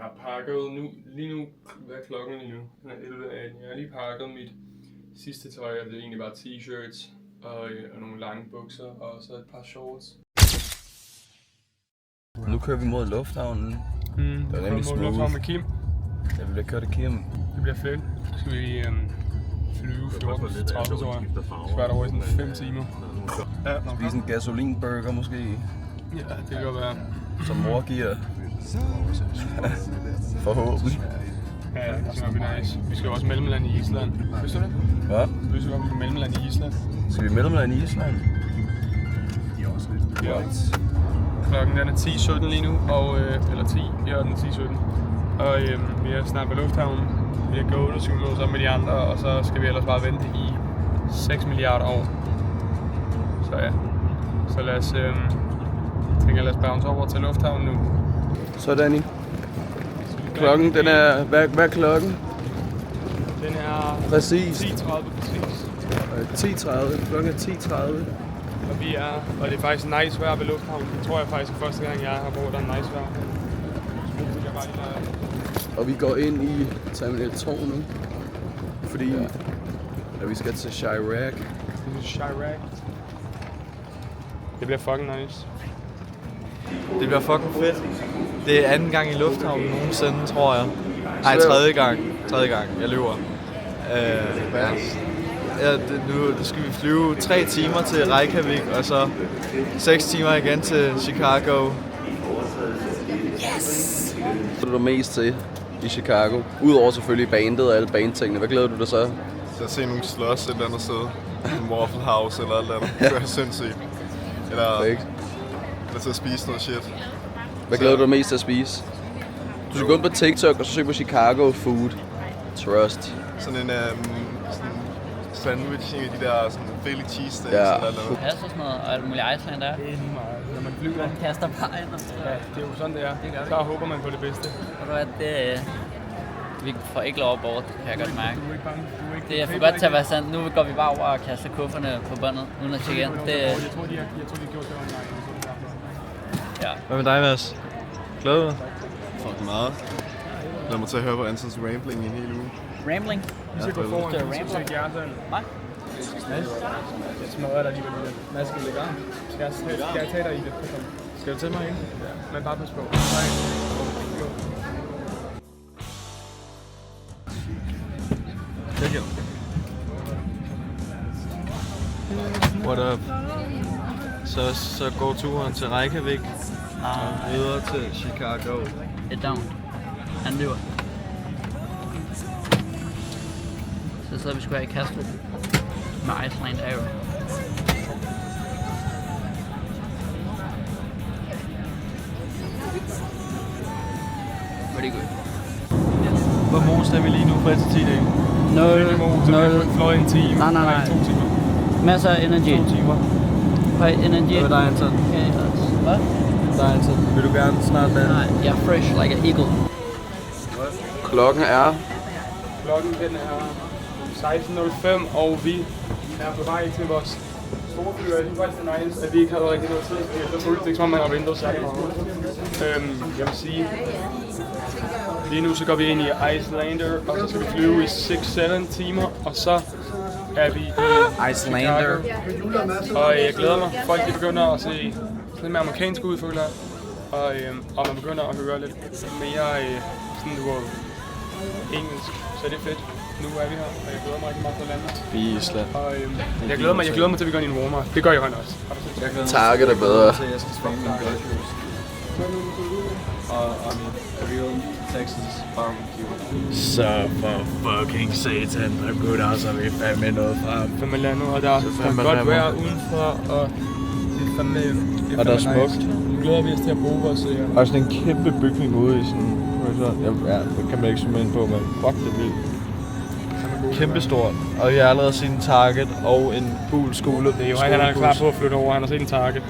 har pakket nu, lige nu, hvad er klokken lige nu? Den er 11:18. Jeg har lige pakket mit sidste tøj, og det er egentlig bare t-shirts og nogle lange bukser og så et par shorts. Nu kører vi mod lufthavnen. Det er nemlig smooth. Lufthavn med Kim. Jeg vil køre det Kim. Det bliver fedt. Så skal vi flyve 14:30, tror jeg. Det skal være derovre i sådan 5 timer. Ja, spise en gasolinburger måske. Ja, det kan godt være. Som mor giver. Forhåbentlig. Ja, det skal blive nice. Vi skal jo også mellemland i Island. Vidste du det? Hvad? Vi skal jo mellemland i Island. Skal vi mellemland i Island? Ja. Klokken er 10:17 lige nu, og, eller 10, ja, den 10:17. Og vi er snart på lufthavnen. Vi har gået, og skal mødes sammen med de andre, og så skal vi ellers bare vente i 6 milliarder år. Så ja, så lad os, lad os bounce over til lufthavnen nu. Så Danny, klokken den er, hvad er klokken? Den er præcis 10:30 præcis. 10:30, klokken er 10:30. Og det er faktisk nice vejr ved lufthavnen. Det tror jeg faktisk er første gang, jeg er her, hvor der er nice vejr. Og vi går ind i Terminal 2 nu, fordi vi skal til Chirac. Chirac. Det bliver fucking nice. Det bliver fucking fedt. Det er anden gang i lufthavnen nogensinde, tror jeg. Nej, tredje gang. Jeg løber. Nu skal vi flyve 3 timer til Reykjavik, og så 6 timer igen til Chicago. Yes! Hvad glæder du dig mest til i Chicago? Udover selvfølgelig bandet og alle bandtingene. Hvad glæder du dig så? Så at se nogen slås et eller andet sted. En Waffle House eller et eller andet. Det er sindssygt. Eller til at spise noget shit. Hvad glæder du dig mest til at spise? Du skal gå ind på TikTok og så søge på Chicago Food Trust. Sådan en sandwich, en af de der sådan Philly cheesesteaks ja. Eller noget. Pas og sådan noget, og alt muligt Iceland der. Det er lige meget. Når man flyver, man kaster bare ind og ja, det er jo sådan, det er. Der håber man på det bedste. Og du ved, vi får ikke lov at bort, kan jeg godt mærke. Det er for godt til at være sandt. Nu går vi bare over og kaster kufferne på båndet, uden at tjekke ind. Jeg tror, de har gjort det online. Ja. Hvad med dig, Mads? Glæder du dig? Fucking meget. Lad mig til at høre på Antons rambling i en hel uge. Rambling? Vi skal gå foran, så skal jeg sådan. Nej. Jeg smadrer dig alligevel i det. Mads, skal vi lægge arm? Skal jeg tage dig i det? Skal du til mig ikke? Ja, men bare pas på. Check it. What up? Så går turen til Reykjavik og videre til Chicago. Det er down. Han løber. Så sidder vi sgu her i Kastrup med Iceland Air. Pretty good. Hvor most er vi lige nu på 1 til 10 dage? 0. Fløj en time. Nej. 2 timer. Masser af energi. 2 timer. Høj energi. Hvad med dig, Anton? Okay, hvad? Dig, Anton. Vil du gerne snart med? Nej, jeg er fresh like an eagle. Klokken er... Klokken den er 16:05, og vi er på vej til vores store fly. Jeg synes faktisk, det er nice, at vi ikke havde rigtig noget tid. Jeg følte det ikke, som om man har ventet særlig meget. Jeg vil sige, lige nu så går vi ind i Icelander, og så skal vi flyve i 6-7 timer, og så er vi i Icelander. Og jeg glæder mig. Folk de begynder at se lidt mere amerikansk ud, føler jeg. Og man begynder at høre lidt mere sådan engelsk, så det er fedt. Nu er vi her, og jeg glæder mig rigtig meget til at lande. Island. Og jeg glæder mig til, at vi går ind i en warmer. Det gør jeg også. Target er bedre. Jeg skal smage min gulvhus. Og min real Texas barbecue. Så for fucking satan, der går der så vi fandme noget fra. Fandme landet, og der er godt vejr udenfor, og det er fandme og der er smukt. Nu glæder vi os til at bruge vores... Og sådan en kæmpe bygning ude i sådan... Ja, det kan man ikke zoome ind på, men fuck det vildt. Kæmpe stort. Og jeg har allerede set en Target og en gul skole. Det er jo han er klar på at flytte over, han har set en Target.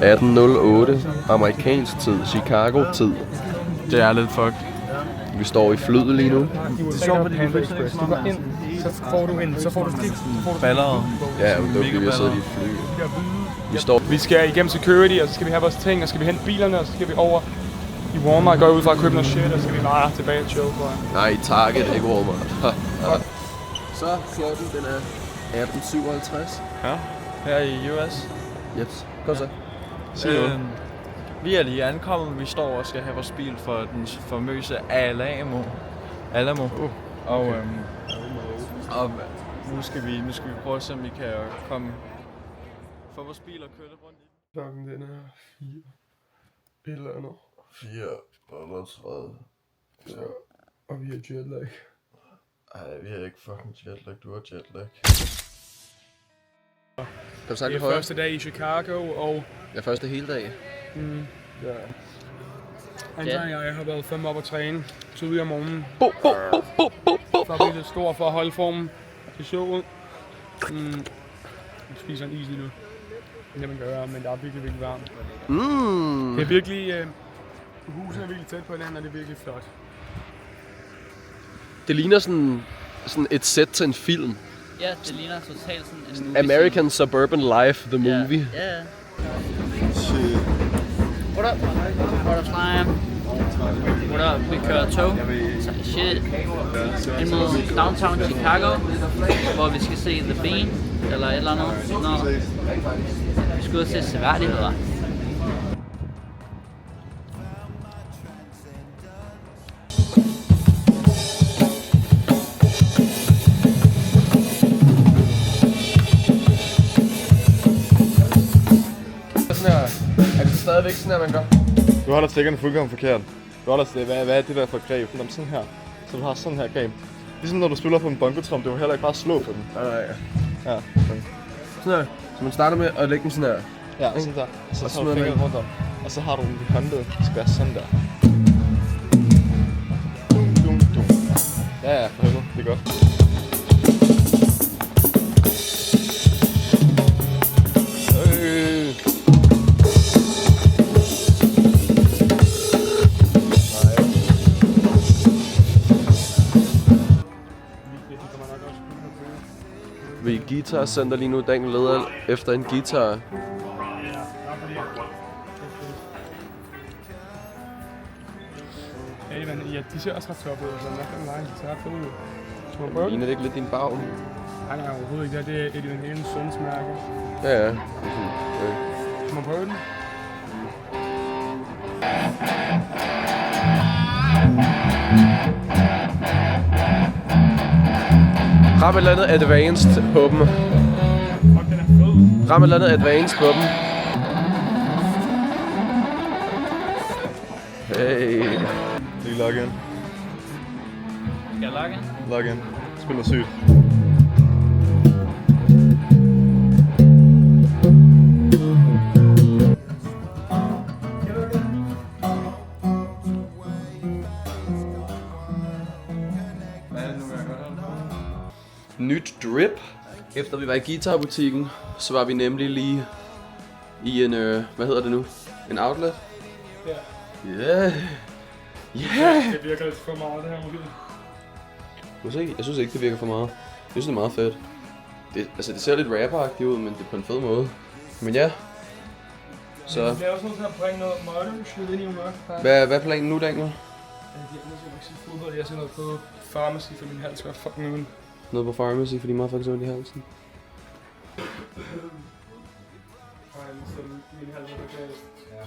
18.08. 18:08. Amerikansk tid. Chicago-tid. Det er lidt fucked. Vi står i flyet lige nu. Det er sjovt på Panda Express. Du går ind, så får du Ballere. Ja, det bliver vi siddet i et fly. Vi skal igennem security, og så skal vi have vores ting, og så skal vi hente bilerne, og så skal vi over I Walmart går jeg ud fra at købe noget shit, og så skal vi bare tilbage og chill, tror jeg. Nej, i Target, ikke Walmart. Så klokken, den er 18:57. Ja, her i US. Jeps, kom så. Vi er lige ankommet. Vi står og skal have vores bil for den famøse Alamo. Og nu skal vi prøve at se, om vi kan komme få vores bil og køre lidt rundt i den. Klokken den er 4. Et eller andet. 4:30. Ja. Og vi har jetlag. Ej, vi har ikke fucking jetlag. Du har jetlag. Kan du Det sagt er det højere? første dag i Chicago, og Ja, første hele dag. ja. Andrea og jeg har været 5 op at træne tidligere om morgenen. For at blive lidt stor for at holde formen til showet. Jeg spiser en is lige nu. Det man gør, men det er virkelig, virkelig varmt. Det er virkelig... Huset er virkelig tæt på hinanden, og det er virkelig flot. Det ligner sådan et sæt til en film. Ja, det ligner totalt sådan en movie American Suburban Life, the scene. movie. Ja. Shit. What up? What up, Slime? What up? Vi kører tog. Shit. Ind mod downtown Chicago, hvor vi skal se The Bean, eller et eller andet. Nå. Vi skal ud og se seværdigheder. Er det stadigvæk sådan her, man gør? Du holder stikkerne fuldkommen forkert. Du holder hvad er det der for et greb? Sådan her. Så du har sådan her greb. Ligesom når du spiller på en bongotrom, det er jo heller ikke bare slå på den. Nej. Ja. Sådan her. Så man starter med at lægge den sådan her. Ja, sådan der. Og så Og tager du smider fingeren rundt om. Og så har du den håndled. Det skal være sådan der. Dum. Ja, for helvede. Det er godt. Vi er i Guitar Center lige nu. Daniel leder efter en guitar. Ja, de ser også ret toppe ud, så man kan lege en guitar fed ud. Skal man prøve den? Ligner det ikke lidt din bagn? Nej, overhovedet ikke. Det er Eddie Van Halens søns mærke. Ja. Skal man prøve den? Ram et eller andet advanced på dem. Fuck, den er fed. Ram et eller andet advanced på dem. Hey. Lige log in. Skal jeg logge ind? Log in. Spil noget sygt. Nyt drip. Efter vi var i guitarbutikken, så var vi nemlig lige i en, hvad hedder det nu? En outlet? Ja. Yeah. Yeah. Det virker lidt for meget, det her mobil. Jeg synes ikke, det virker for meget. Jeg synes, det er meget fedt. Det ser lidt rapperagtigt ud, men det er på en fed måde. Men ja. Så. Jeg er også nødt til at bringe noget modern ind i mørke. Hvad er planen nu, Daniel? Jeg er nødt til at sige fodbold. Jeg ser noget på Pharmacy, for min hals gør fucking uden. Noget på Pharmacy, fordi meget faktisk ondt i halsen. Min hals er beklaget. Ja.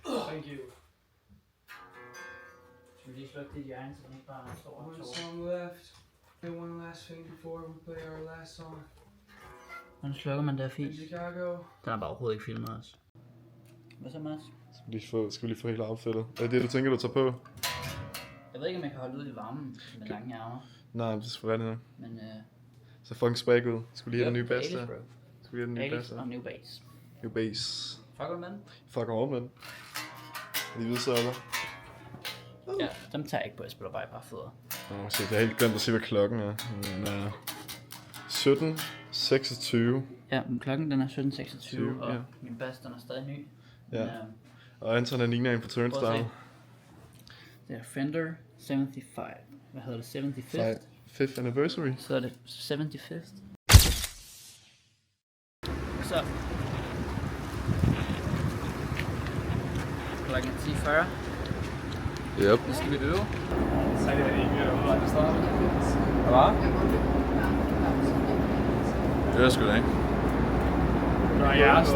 Thank you. Skal vi lige slukke dit hjerne, så den ikke bare står og One tår? song left. And one last thing before we play our last song. Hvordan slukker man der fis? Chicago. Den har bare overhovedet ikke filmet os. Hvad så, Mads? Skal vi lige få hele outfittet? Er det det, du tænker, du tager på? Jeg ved ikke, om jeg kan holde ud i varmen med lange ærmer. Nej, det skal være det her. Men Så fucking spag ud. Skal vi lige have den nye bass 80's, der? bro. Skal vi have den nye bass 80's der? og new bass. New bass. Fucker du med den? Fuck over med den. De hvide sokker. Ja, dem tager jeg ikke på, jeg spiller bare fødder. Nå, shit, jeg har helt glemt at se, hvad klokken er. Den er 17. 26. Ja, men klokken den er 17.26, og ja. min bas den er stadig ny. Ja. Men, Og Anton han ligner en på prøv at Turnstile. se. Det er Fender 75. Hvad hedder det? 75th? 5th anniversary. Så er det 75th. Så. Klokken 10.40. Yep. Nu skal vi øve. Så er det ikke hvor det starter. Hvad? Det er sgu da ikke. Det var jeres.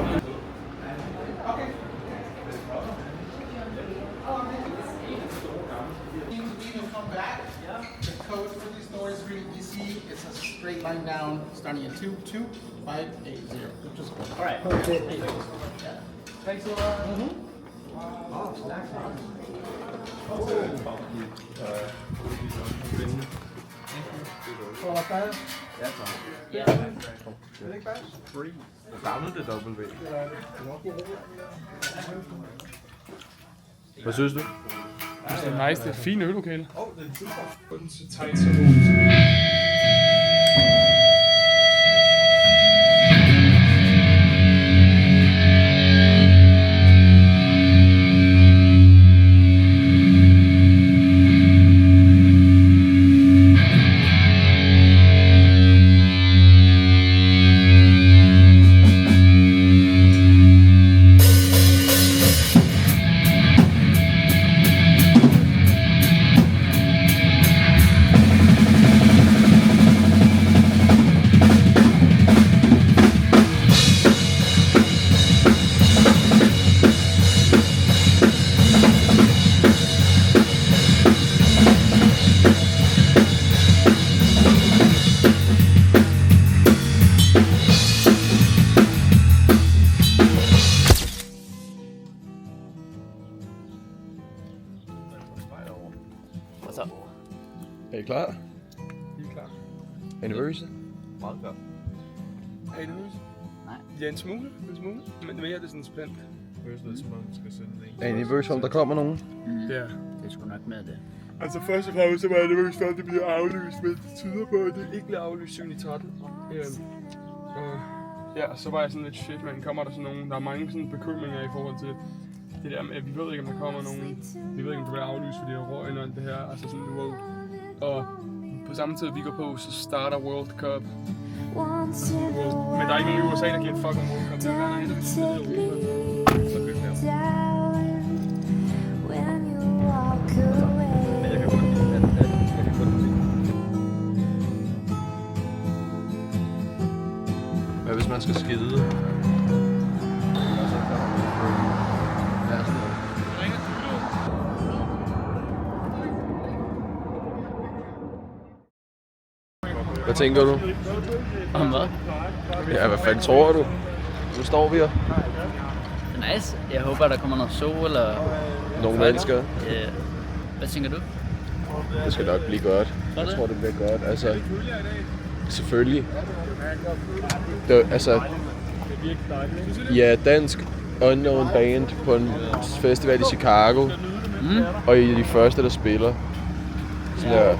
The code for these doors is really easy. It's a straight line down, starting at 22580. Which is cool. All right. Thanks a lot. Hvad synes du? Det er nice, det er fint øvelokale. What's up? Er I klar? Helt klar. Anniversary? Meget godt. Er I nervøse? Nej. Ja, en smule. Men det er sådan en splint. Det er sådan lidt som om, man skal sende en. Er I nervøs for, om der kommer nogen? Ja. Det er sgu nok med det. Altså først og fremmest så var jeg nervøs for, at det bliver aflyst, men det tyder på, at det ikke bliver aflyst 7. i 13. Ja, så var jeg sådan lidt shit, men kommer der sådan nogen, der er mange sådan bekymringer i forhold til det der med, at vi ved ikke, om der kommer nogen, vi ved ikke, om det bliver aflyst, fordi der er røgen og alt det her, altså sådan, wow. Og på samme tid, vi går på, så starter World Cup. Men der er ikke nogen i USA, der giver et fuck om World Cup. Det er hver dag, så køb her. Hvad hvis man skal skide? Hvad tænker du? Om hvad? Ja, hvad fanden tror du? Nu står vi her. Nice. Jeg håber, der kommer noget sol eller... Nogle mennesker. Hvad tænker du? Det skal nok blive godt. Jeg tror, det bliver godt. Altså, selvfølgelig. Det, altså, ja, dansk unknown band på en festival i Chicago. Og I er de første, der spiller. Sådan der.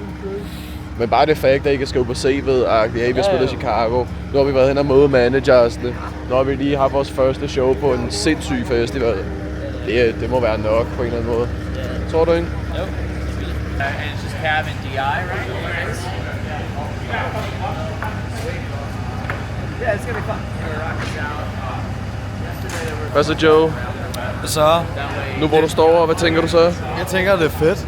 Men bare det fakt, at I kan skrive på CV'et, at vi har spillet i Chicago. Nu har vi været hen og møde managersne. Nu har vi lige haft vores første show på en sindssyg festival. Det må være nok på en eller anden måde. Tror du ikke? Jo. And it's just Cav and DI, right? Yeah, it's gonna be fun. Hvad så, Joe? Så, Nu hvor du står her, hvad tænker du så? jeg tænker, det er fedt.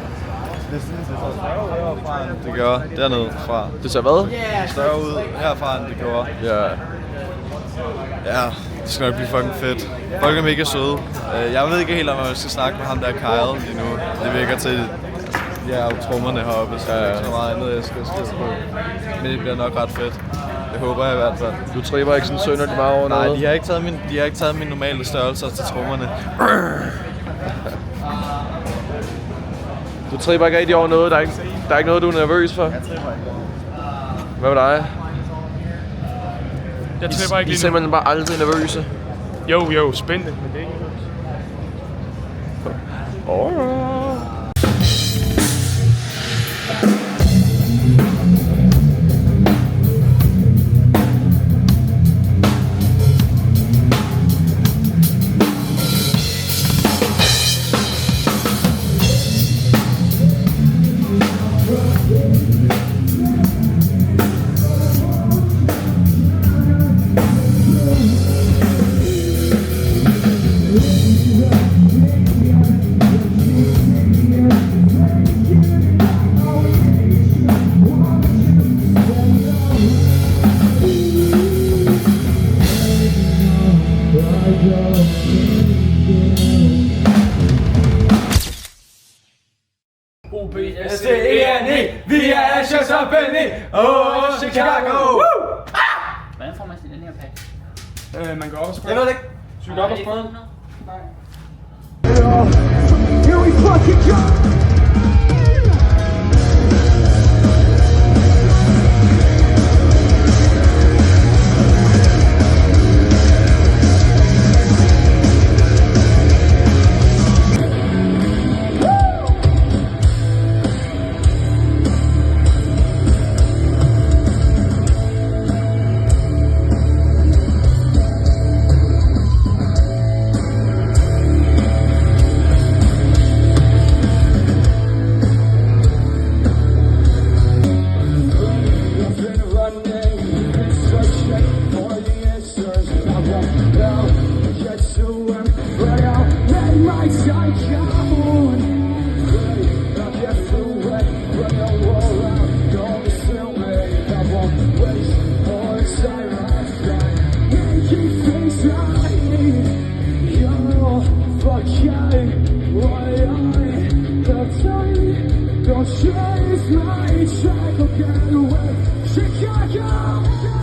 Det gør dernede fra. Det ser hvad? Større ud herfra, end det gjorde. Ja. Ja, det skal nok blive fucking fedt. Folk er mega søde. Jeg ved ikke helt, om jeg skal snakke med ham der Kyle lige nu. Det virker til, ja, trommerne heroppe, så der er ikke så meget andet, jeg skal skrive på. Men det bliver nok ret fedt. Det håber jeg i hvert fald. Du tripper ikke sådan sønderligt meget over noget? Nej, de har ikke taget min normale størrelser til trommerne. Du tripper ikke rigtig over noget? Der er ikke noget, du er nervøs for? Jeg tripper ikke. Hvad med dig? Jeg tripper ikke I er lige nu. simpelthen bare aldrig nervøse? Jo, spændende, men det er ikke nervøs. Alright. man går op og sprøjter. Jeg ved det ikke. Skal vi gå op og sprøjte? Here we fucking go! Don't chase my track, I'll get away. Chicago!